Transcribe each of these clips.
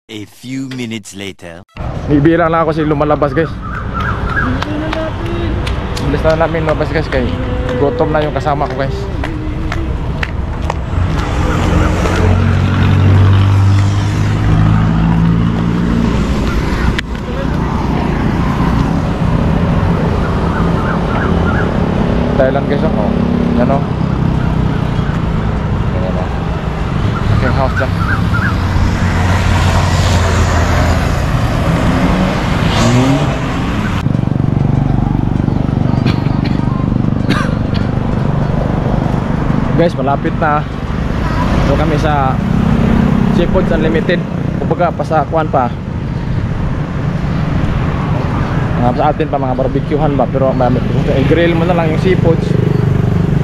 A few minutes later. Bibira lang ako kasi lumalabas guys. Bilis na namin lumabas guys kay gutom na yung kasama ko guys. Thailand guys oh. Yan oh. Yan oh. Aking house dyan. Guys, malapit na. So kami sa Seafoods Unlimited. Kumbaga pa sa kuan pa. Mga sa atin pa mga barbecuehan ba, pero grill mo na lang yung seafoods.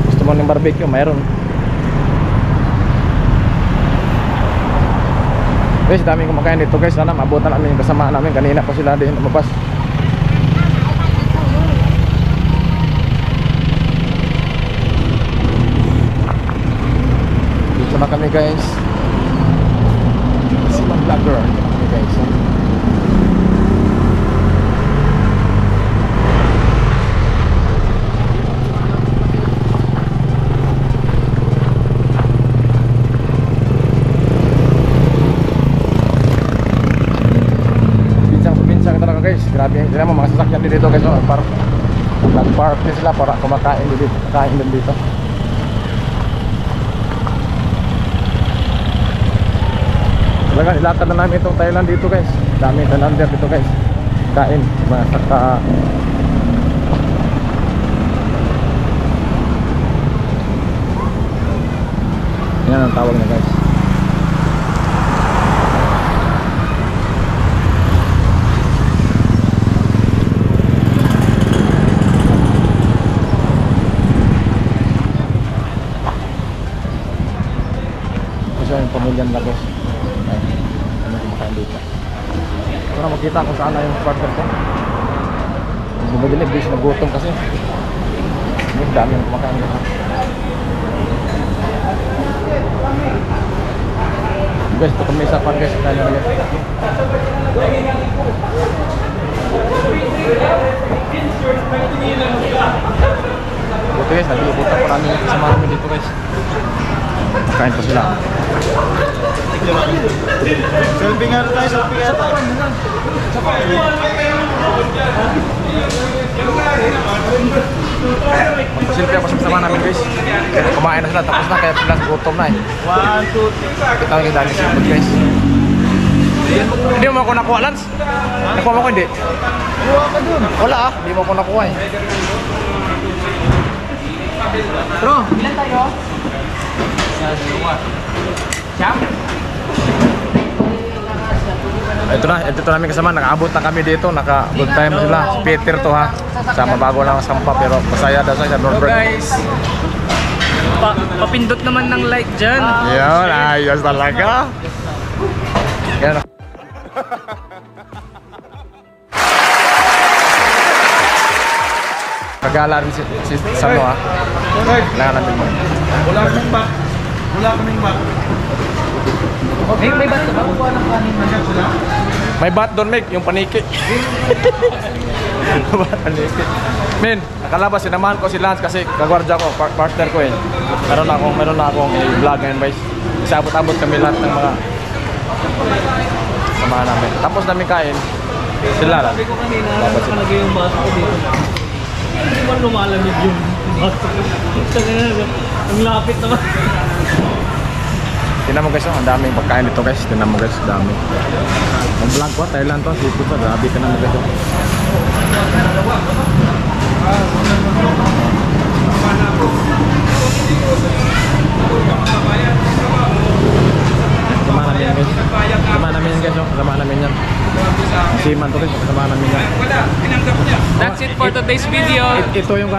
Gusto mo ng barbecue, mayroon. Guys, daming kumakain dito guys. Sana maabutan namin yung kasama namin. Kanina pa sila din lumabas. Sama kami guys. Simang vlogger kami guys. Pinsang talaga guys. Grabe, hindi naman mga sasakyan din dito guys. Nag-park din sila para kumakain din dito. Kain din dito. Talaga nilakad na namin itong Thailand dito guys. Daming Thailander dito guys. Kain. Saka yan ang tawag na guys. Kasi yung pamilyan na guys. Dito. Para makita kung saan na yung partner ko. Bumadilig, bis na gutom kasi. Hindi, dami yung kumakain dito. Guys, ito kami sa pan guys. Kaya na guys. Buti guys, nag-iubutan po namin kasama namin dito guys. Makain pa sila. Selfie nga tayo, selfie nga tayo. Magpasilpi ako sa kasama namin guys. Kumain na sila, tapos na, kaya sila gutom na eh. 1, 2, 3. Kita ko yung dami seafood guys. Hindi mo ako nakuha, Lance? Nakuha mo ko hindi? Kuha ka dun. Wala ah, hindi mo ako nakuha eh. Bro, ilan tayo? Cham? Ito na namin kasama, nakaabot na kami dito, naka-good time sila. Si Peter to ha, sama bago lang sampa pero masaya daw sa Norbert. Guys, papindot naman ng like dyan. Yun, ayos talaga. Yan. Kagala rin si Sano ha. Kailangan namin mo. Wala kaming back. Wala kaming back. Okay, may ba't ka ba? Kukuha ng kanin na sila? May bat doon, Meg, yung paniki. Paniki. Men, nakalabas, sinamahan ko si Lance kasi kagwardya ko, partner ko eh. Meron na akong vlog ngayon guys. Isabot-abot kami lahat ng mga samahan namin. Tapos namin kain, sila lang. Sabi ko kanina, nakalagay yung baso ko dito na. Hindi man lumalamig yung baso ko. Ang lapit naman. Tinan mo guys, ang daming pagkain dito guys. Tinan mo guys, dami. Ang vlog ko, Thailand to, seafood to, grabe ka naman guys. Kasama namin yan guys, kasama namin yan. Siman to guys, kasama namin yan. That's it for today's video. Ito yung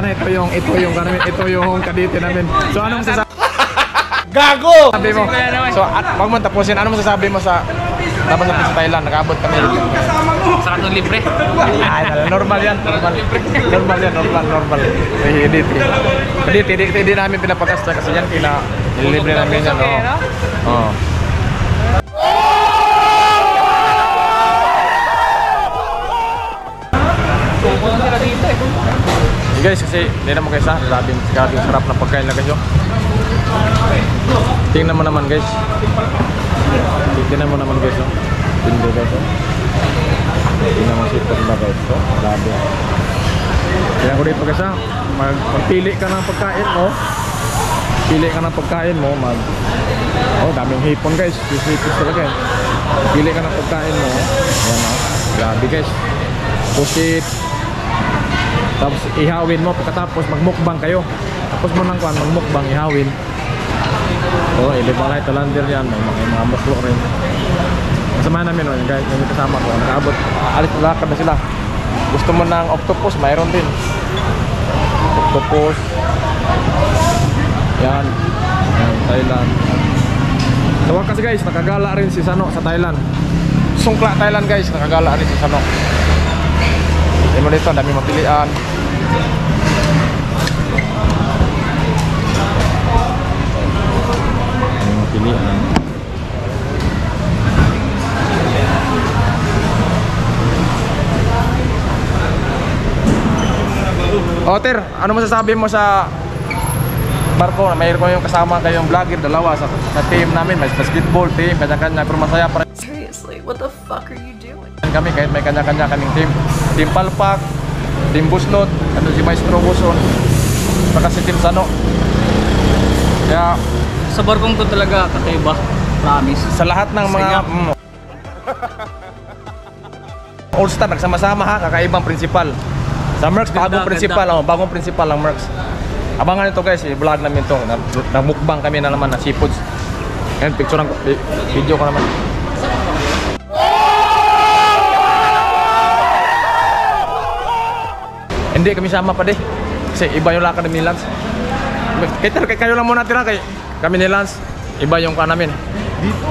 kadite namin. So anong masasabi? Gago! Sabi mo. So wag mo tapusin. Ano masasabi mo sa tapos natin sa Thailand? Nakaabot kami. Sa kanong libre. Ay, normal yan. Normal. Hindi namin pinapagasta kasi yan nililibre namin yan. Oo. Guys, kasi hindi naman guys ha, grabing sarap ng pagkain na guys yo. Tingnan mo naman guys. Tingnan mo naman guys yo. Hindi guys yo. Tingnan mo sipot na guys yo. Grabe. Kaya ko dito guys ha, magpili ka ng pagkain mo. Pili ka ng pagkain mo, oh, daming hipon guys. Hipon talaga eh. Pili ka ng pagkain mo. Ayan o. Grabe guys. Pusit. Tapos ihawin mo pagkatapos magmukbang kayo. Tapos mo nang kuhan magmukbang ihawin. Oh, ilibang light talander yan. May mga muslo rin. Kasama namin oh, guys, yung kasama ko. Nakaabot. Alis lakad na sila. Gusto mo ng octopus, mayroon din. Octopus. Yan. Yan, Thailand. Sa wakas guys, nakagala rin si Sano sa Thailand. Sungkla Thailand guys, nakagala rin si Sano. Hindi mo dito, dami mapilian. Dami mapilian. Oter, ano masasabi mo sa barko? Mayroon ko yung kasama kayong vlogger, dalawa sa team namin. May basketball team, kanya-kanya, pero masaya pa rin. Seriously, what the fuck are you doing? Kami kahit may kanya-kanya kaming team. Team Palpak, Team Buslot, ano si Maestro Buson, saka si Team Sano. Kaya Sa barkong to talaga kakaiba. Promise. sa lahat ng mga All-Star nagsama-sama ha, kakaibang principal. Sa Merx, bagong Ganda, principal, oh, bagong principal ang Merx. Abangan ito guys, i-vlog namin ito. Nagmukbang kami na naman na seafoods. Ngayon, picture ko, video ko naman. Hindi kami sama pa di. Kasi iba yung lakad ni Lance. Kayo lang muna tira kay kami ni Lance. Iba yung ka namin. Dito.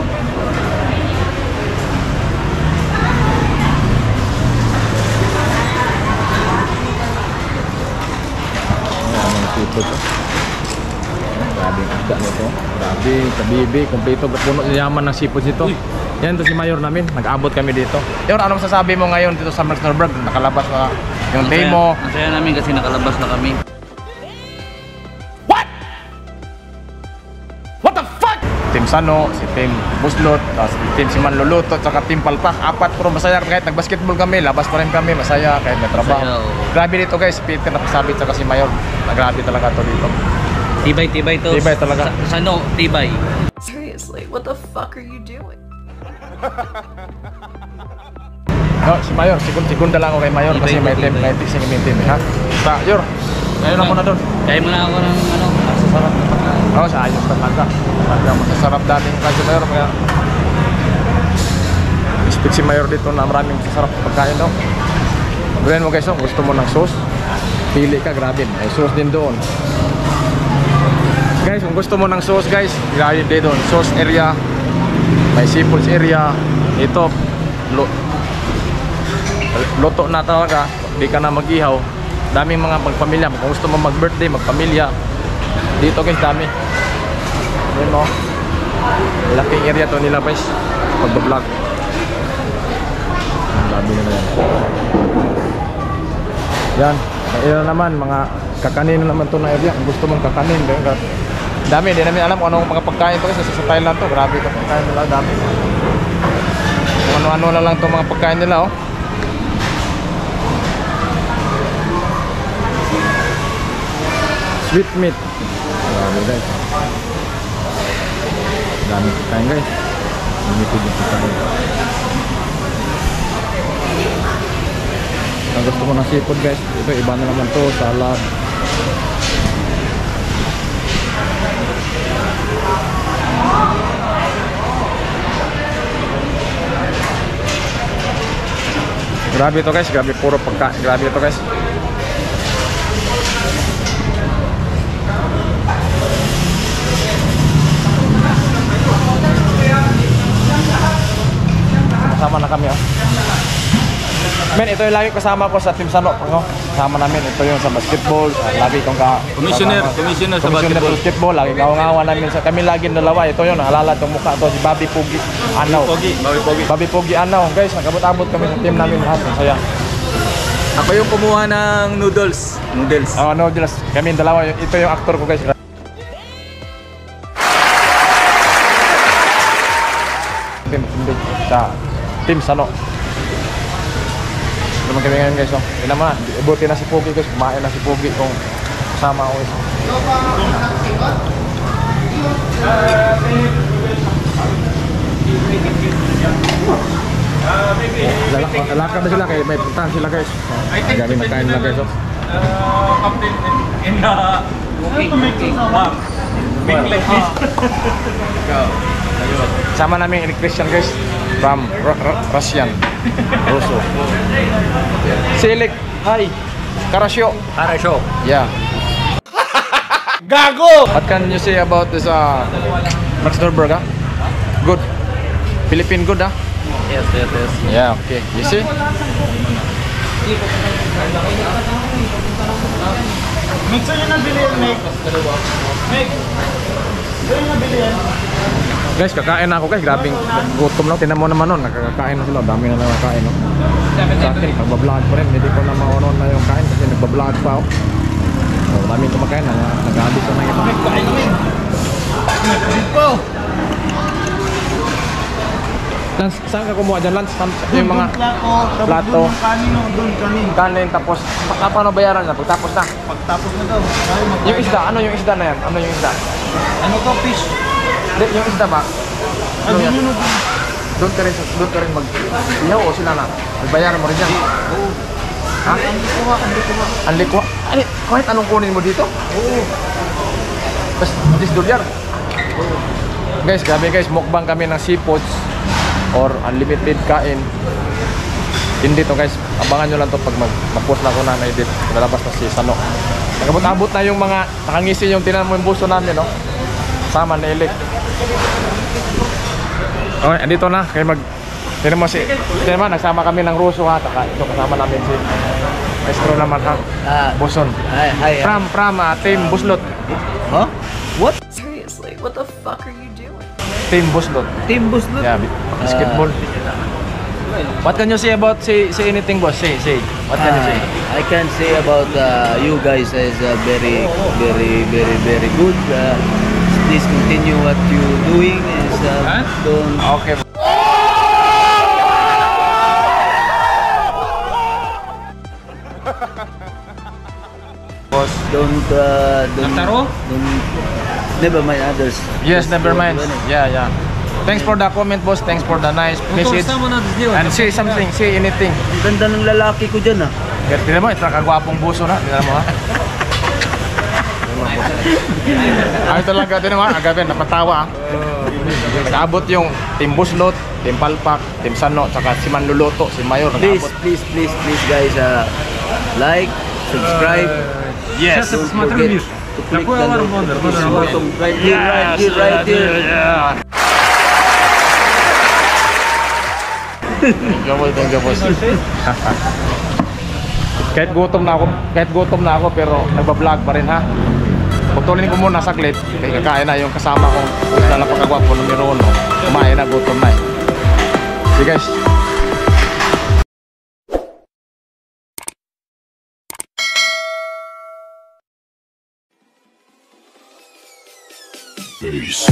Seafood to. Grabe ang isda nito. Grabe, kabibi, kompleto, puno yaman ng seafood dito. Yan to si Mayor namin, nag-abot kami dito. Yor, ano masasabi mo ngayon dito sa Merksnorberg? Nakalabas na yung demo. Ang saya namin kasi nakalabas na kami. What the fuck? Team Sano, si Team Buslot, si Team Siman Luluto, saka Team Palpak. Apat, puro masaya. Kahit nag-basketball kami, labas pa rin kami, masaya. Kahit may trabaho. Masaya, oh. Grabe dito guys, Peter nakasabit saka si Mayor. Grabe talaga to dito. Tibay-tibay to. Tibay talaga. Sano, tibay. Seriously, what the fuck are you doing? No, si Mayor, segunda lang ako kay Mayor kasi may team, may fixing yung team, ha? Sa, Yor, ngayon na muna doon. Kaya mo na ako ng ano, masasarap na pagkain. Oo, sa ayos talaga. Talaga masasarap dating kasi Mayor. Kaya speak si Mayor dito na maraming masasarap pagkain daw. Gawin mo guys, oh, gusto mo ng sauce, pili ka, grabe. May sauce din doon. Guys, kung gusto mo ng sauce guys, grabe din doon. Sauce area, may seafoods area. Ito, luto na talaga, di ka na mag-ihaw. Daming mga magpamilya, kung gusto mo mag-birthday, magpamilya, dito guys, dami. Yun mo, laking area to nila guys, pag-vlog. Ang dami na yan. Yan, ilan naman, mga kakanin naman to na area. Kung gusto mong kakanin, dami, di namin alam kung anong mga pagkain to kasi sa Thailand to, grabe ito pagkain nila, dami. Kung ano-ano na lang to mga pagkain nila, oh. Sweet meat. Dami guys. Dami pagkain guys. Limited yung pagkain. Ang gusto ko ng seafood guys, ito iba na naman to, salad. Grabe ito guys, grabe puro pagkain, grabe ito guys. Kasama na kami, oh. Men, ito yung lagi kasama ko sa Team Sano, no? Kasama namin, ito yung sa basketball, lagi kong Commissioner sa basketball, lagi kawangawa namin sa kami lagi dalawa, ito yun, halala itong mukha to, si Bobby Pugi Anaw. Bobby Pugi Anaw, guys, nagabot-abot kami sa team namin lahat, saya. Ako yung kumuha ng noodles. Noodles. Oh, no, just kami yung dalawa. Ito yung actor ko, guys. Team sa Team Sano. Naman kami ngayon, guys. Oh. Tignan mo na. Ibuti na si Pogi, guys. Kumain na si Pogi kung kasama ako, guys. Lalakad na sila kaya may puntahan sila, guys. Gabi na kain lang, guys. Oh. Captain in the cooking. Big like this. Sama namin electrician, guys. From Russian. Russo. Silik. Hi. Karasyo. Karasyo. Yeah. Gago! What can you say about this Max Norberg? Good. Philippine good, Yes. Yeah, okay. You see? Mix yun na bilihan, Meg. Meg. Yun na bilihan. Guys, kakain na ako, guys. Grabing gutom lang. Tinan mo naman nun. Nakakain na sila. Dami na nakakain. No? Sa akin, nagbablog pa rin. Hindi ko na maunon na yung kain kasi nagbablog pa ako. So, daming kumakain na. Nag-aabis na ito. Kain namin. Dito. Lance, saan ka kumuha dyan, Lance? Yung mga plato. Doon kanin. Kanin, tapos paano bayaran na? Pagtapos na. Pagtapos na daw. Yung isda, ano yung isda na yan? Ano yung isda? Ano to, fish? Yung isda ba? Ano yan? Doon ka rin mag-ihaw o sila na? Magbayaran mo rin yan? Oo. Ha? Ang likwa? Kahit anong kunin mo dito? Oo. Basta $10. Guys, grabe guys, mukbang kami ng seafoods or unlimited kain. Hindi to guys, abangan nyo lang to pag mag-post na ako na na-edit. Lalabas na si Sano. Nagabot-abot na yung mga nakangisi yung tinan mo yung buso namin, no? Sama na ilik. Okay, andito na. Kaya tinan mo nagsama kami ng Russo ha. Ito kasama namin si Maestro naman ha. Buson. Hi. From Team Buslot. Huh? What? Seriously, what the fuck are you doing? Team Buslot. Team Buslot? Yeah, basketball. What can you say about say anything, boss? Say. What can you say? I can say about you guys is very good. Please continue what you doing. Is don't Okay. Boss, Taro? never mind others. yes, never mind. Yeah. Thanks for the comment, boss. Thanks for the nice message. And say something, say anything. Ganda ng lalaki ko dyan Tignan mo, ito nakagwapong buso na. Tignan mo ha. Ito lang ka, tignan mo ha. Agabi, napatawa ha. Naabot yung Team Buslot, Team Palpak, Team Sano, saka si Manluluto, si Mayor. Please guys, like, subscribe. Yes. Don't forget to click the notification button right here. Thank you, boss. Kahit gutom na ako pero nagba-vlog pa rin ha. Putulin ko muna saglit. Kaya kakain na yung kasama kong na napakagwapo numero 1. Kumain na, gutom na. See guys. Peace.